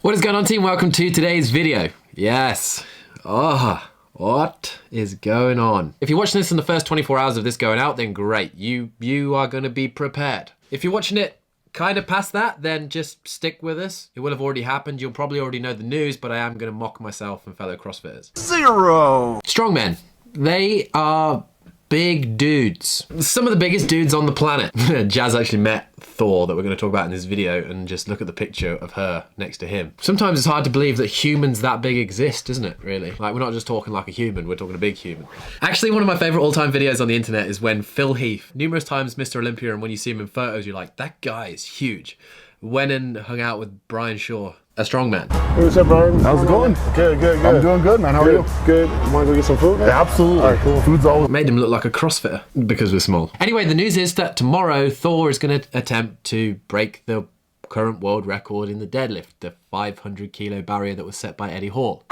What is going on, team? Welcome to today's video. Yes. What is going on? If you're watching this in the first 24 hours of this going out, then great. You are going to be prepared. If you're watching it kind of past that, then just stick with us. It will have already happened. You'll probably already know the news, but I am going to mock myself and fellow CrossFitters. Zero. Strongmen. They are big dudes. Some of the biggest dudes on the planet. Jazz actually met Thor that we're going to talk about in this video, and just look at the picture of her next to him. Sometimes it's hard to believe that humans that big exist, isn't it, really? Like, we're not just talking like a human, we're talking a big human. Actually, one of my favourite all-time videos on the internet is when Phil Heath, numerous times Mr. Olympia, and when you see him in photos, you're like, that guy is huge, went and hung out with Brian Shaw, a strongman. Hey, what's up, Brian? How's it going? Good. I'm doing good, man. How are you? Good. Want to go get some food? Yeah, absolutely. All right, cool. Food's always... Made him look like a CrossFitter because we're small. Anyway, the news is that tomorrow Thor is going to attempt to break the current world record in the deadlift, the 500 kilo barrier that was set by Eddie Hall.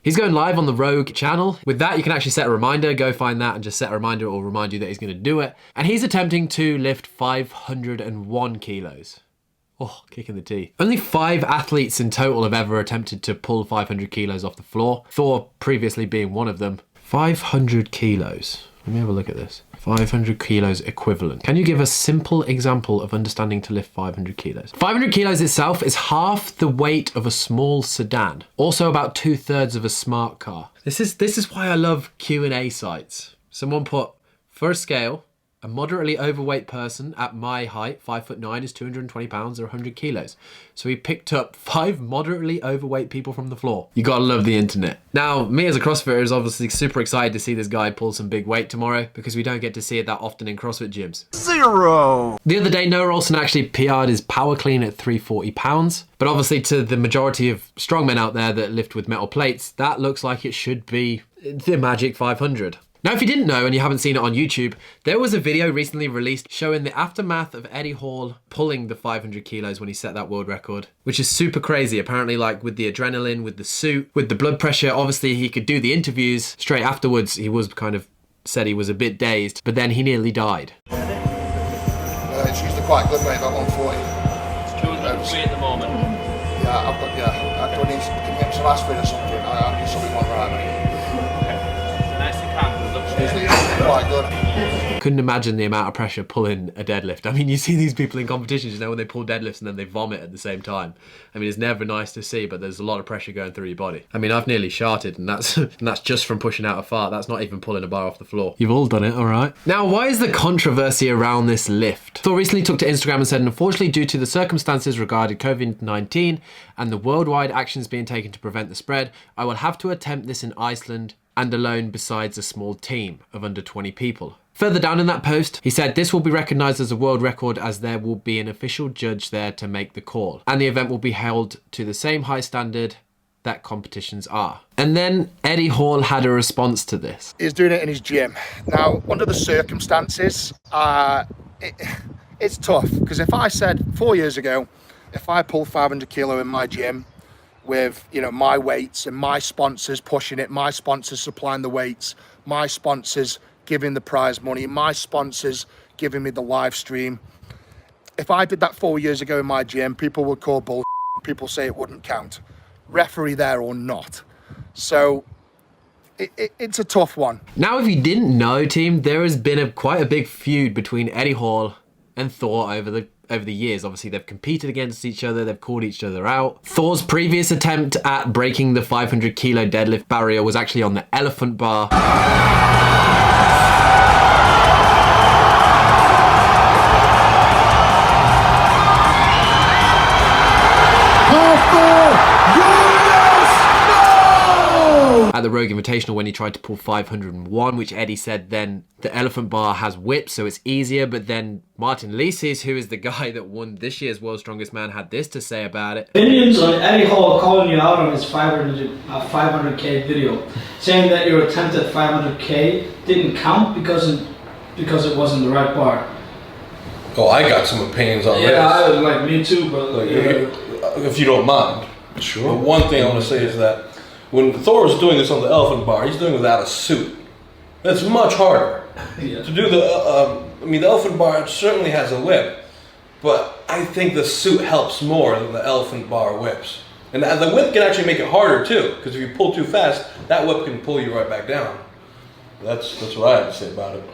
He's going live on the Rogue channel. With that, you can actually set a reminder. Go find that and just set a reminder. It will remind you that he's going to do it. And he's attempting to lift 501 kilos. Oh, kick in the teeth. Only 5 athletes in total have ever attempted to pull 500 kilos off the floor. Thor previously being one of them. 500 kilos. Let me have a look at this. 500 kilos equivalent. Can you give a simple example of understanding to lift 500 kilos? 500 kilos itself is half the weight of a small sedan. Also about 2/3 of a smart car. This is why I love Q&A sites. Someone put, for a scale, a moderately overweight person at my height, 5'9", is 220 pounds or 100 kilos. So he picked up 5 moderately overweight people from the floor. You gotta love the internet. Now, me as a CrossFitter is obviously super excited to see this guy pull some big weight tomorrow, because we don't get to see it that often in CrossFit gyms. Zero! The other day, Noah Olsen actually PR'd his power clean at 340 pounds. But obviously to the majority of strongmen out there that lift with metal plates, that looks like it should be the magic 500. Now, if you didn't know and you haven't seen it on YouTube, there was a video recently released showing the aftermath of Eddie Hall pulling the 500 kilos when he set that world record, which is super crazy. Apparently, like, with the adrenaline, with the suit, with the blood pressure, obviously he could do the interviews. Straight afterwards, he was kind of said he was a bit dazed, but then he nearly died. It's usually quite good, mate, about 140. It's 203 at the moment. Yeah, I don't need, can you get some aspirin or something? I need something like that, mate. Nice and calm. Usually quite good. Couldn't imagine the amount of pressure pulling a deadlift. I mean, you see these people in competitions, you know, when they pull deadlifts and then they vomit at the same time. I mean, it's never nice to see, but there's a lot of pressure going through your body. I mean, I've nearly sharted, and that's just from pushing out a fart. That's not even pulling a bar off the floor. You've all done it, all right? Now, why is the controversy around this lift? Thor recently took to Instagram and said, unfortunately, due to the circumstances regarding COVID-19 and the worldwide actions being taken to prevent the spread, I will have to attempt this in Iceland and alone besides a small team of under 20 people. Further down in that post, he said this will be recognised as a world record as there will be an official judge there to make the call, and the event will be held to the same high standard that competitions are. And then Eddie Hall had a response to this. He's doing it in his gym. Now, under the circumstances, it's tough, because if I said 4 years ago, if I pull 500 kilo in my gym, with, you know, my weights and my sponsors pushing it, my sponsors supplying the weights, my sponsors giving the prize money, my sponsors giving me the live stream. If I did that 4 years ago in my gym, people would call bullshit. People say it wouldn't count. Referee there or not. So it's a tough one. Now, if you didn't know, team, there has been quite a big feud between Eddie Hall and Thor over the years. Obviously, they've competed against each other, they've called each other out. Thor's previous attempt at breaking the 500 kilo deadlift barrier was actually on the elephant bar. At the Rogue Invitational when he tried to pull 501, which Eddie said then the elephant bar has whips, so it's easier. But then Martin Lises, who is the guy that won this year's World's Strongest Man, had this to say about it. Opinions on Eddie Hall calling you out on his 500k video, saying that your attempt at 500k didn't count because it wasn't the right bar. Oh, I got some opinions on this. Yeah, like me too, but if you don't mind. Sure. But one thing I want to say is that When Thor is doing this on the elephant bar, he's doing it without a suit. That's much harder. Yeah. To do the, I mean, the elephant bar certainly has a whip, but I think the suit helps more than the elephant bar whips. And the whip can actually make it harder too, because if you pull too fast, that whip can pull you right back down. That's what I have to say about it.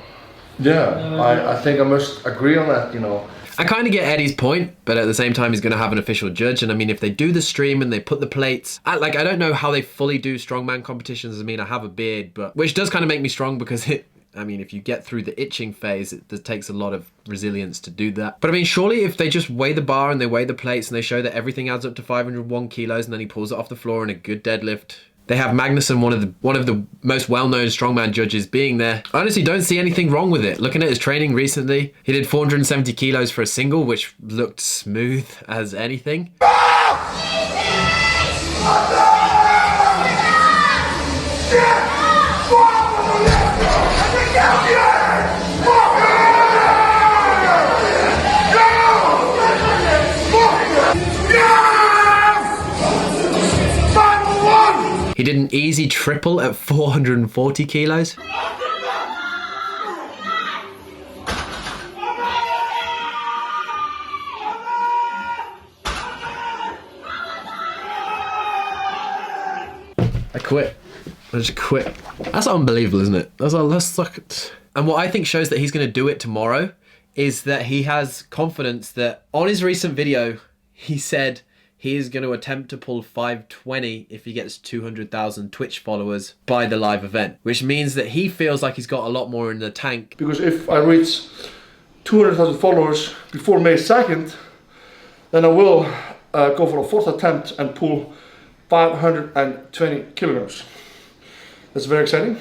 Yeah, I think I must agree on that, you know. I kind of get Eddie's point, but at the same time, he's going to have an official judge. And I mean, if they do the stream and they put the plates, I don't know how they fully do strongman competitions. I mean, I have a beard, but which does kind of make me strong because I mean, if you get through the itching phase, it takes a lot of resilience to do that. But I mean, surely if they just weigh the bar and they weigh the plates and they show that everything adds up to 501 kilos and then he pulls it off the floor in a good deadlift. They have Magnuson, one of the most well-known strongman judges, being there. I honestly don't see anything wrong with it. Looking at his training recently, he did 470 kilos for a single, which looked smooth as anything. He did an easy triple at 440 kilos. I quit. I just quit. That's unbelievable, isn't it? That's like... And what I think shows that he's going to do it tomorrow is that he has confidence that on his recent video, he said he is going to attempt to pull 520 if he gets 200,000 Twitch followers by the live event, which means that he feels like he's got a lot more in the tank. Because if I reach 200,000 followers before May 2nd, then I will go for a fourth attempt and pull 520 kilograms. That's very exciting.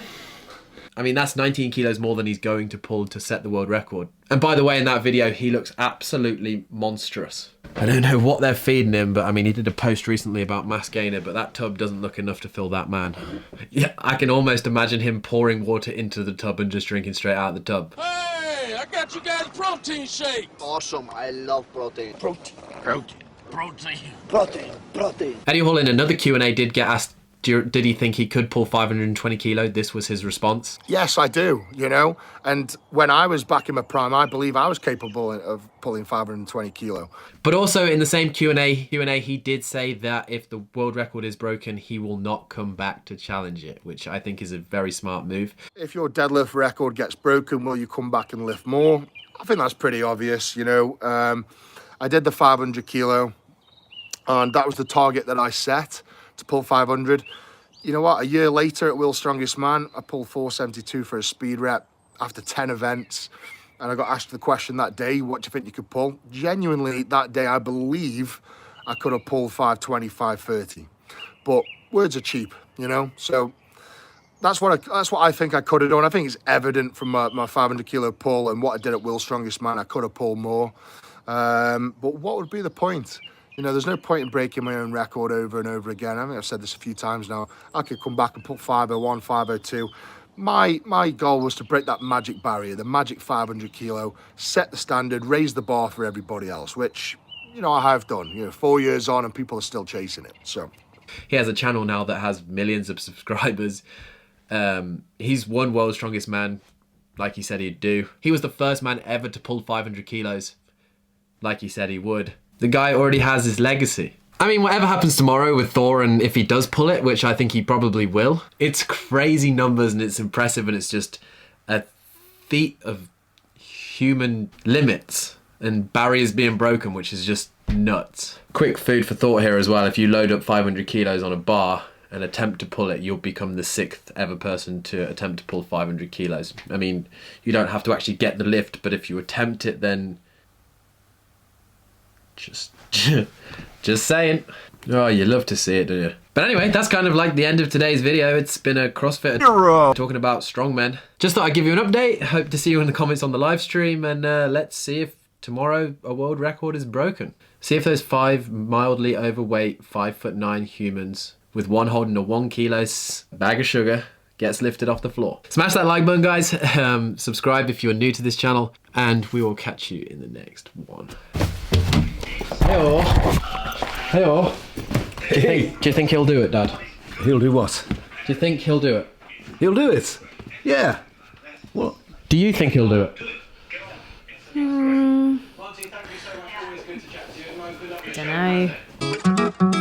I mean, that's 19 kilos more than he's going to pull to set the world record. And by the way, in that video, he looks absolutely monstrous. I don't know what they're feeding him, but I mean, he did a post recently about mass gainer, but that tub doesn't look enough to fill that man. Yeah, I can almost imagine him pouring water into the tub and just drinking straight out of the tub. Hey, I got you guys protein shake. Awesome, I love protein. Protein. Eddie Hall in another Q&A did get asked, did he think he could pull 520 kilo? This was his response. Yes, I do, you know. And when I was back in my prime, I believe I was capable of pulling 520 kilo. But also in the same Q&A, he did say that if the world record is broken, he will not come back to challenge it, which I think is a very smart move. If your deadlift record gets broken, will you come back and lift more? I think that's pretty obvious, you know. I did the 500 kilo, and that was the target that I set, to pull 500. You know what, a year later at World's Strongest Man, I pulled 472 for a speed rep after 10 events, and I got asked the question that day, what do you think you could pull? Genuinely, that day, I believe I could have pulled 520, 530. But words are cheap, you know? So that's what I think I could have done. I think it's evident from my 500 kilo pull and what I did at World's Strongest Man, I could have pulled more. But what would be the point? You know, there's no point in breaking my own record over and over again. I think I've said this a few times now. I could come back and put 501, 502. My goal was to break that magic barrier, the magic 500 kilo, set the standard, raise the bar for everybody else, which, you know, I have done. You know, 4 years on and people are still chasing it, so. He has a channel now that has millions of subscribers. He's won World's Strongest Man, like he said he'd do. He was the first man ever to pull 500 kilos, like he said he would. The guy already has his legacy. I mean, whatever happens tomorrow with Thor, and if he does pull it, which I think he probably will, it's crazy numbers and it's impressive and it's just a feat of human limits and barriers being broken, which is just nuts. Quick food for thought here as well. If you load up 500 kilos on a bar and attempt to pull it, you'll become the 6th ever person to attempt to pull 500 kilos. I mean, you don't have to actually get the lift, but if you attempt it, then just saying. Oh, you love to see it, do you? But anyway, that's kind of like the end of today's video. It's been a CrossFitter talking about strongmen. Just thought I'd give you an update. Hope to see you in the comments on the live stream, and let's see if tomorrow a world record is broken. See if those 5 mildly overweight 5'9" humans with one holding a 1 kilo bag of sugar gets lifted off the floor. Smash that like button, guys. Subscribe if you are new to this channel, and we will catch you in the next one. Hey-oh. Hey-oh. Do you think he'll do it, Dad? He'll do what? Do you think he'll do it? He'll do it. Yeah. What? Do you think he'll do it? Don't know.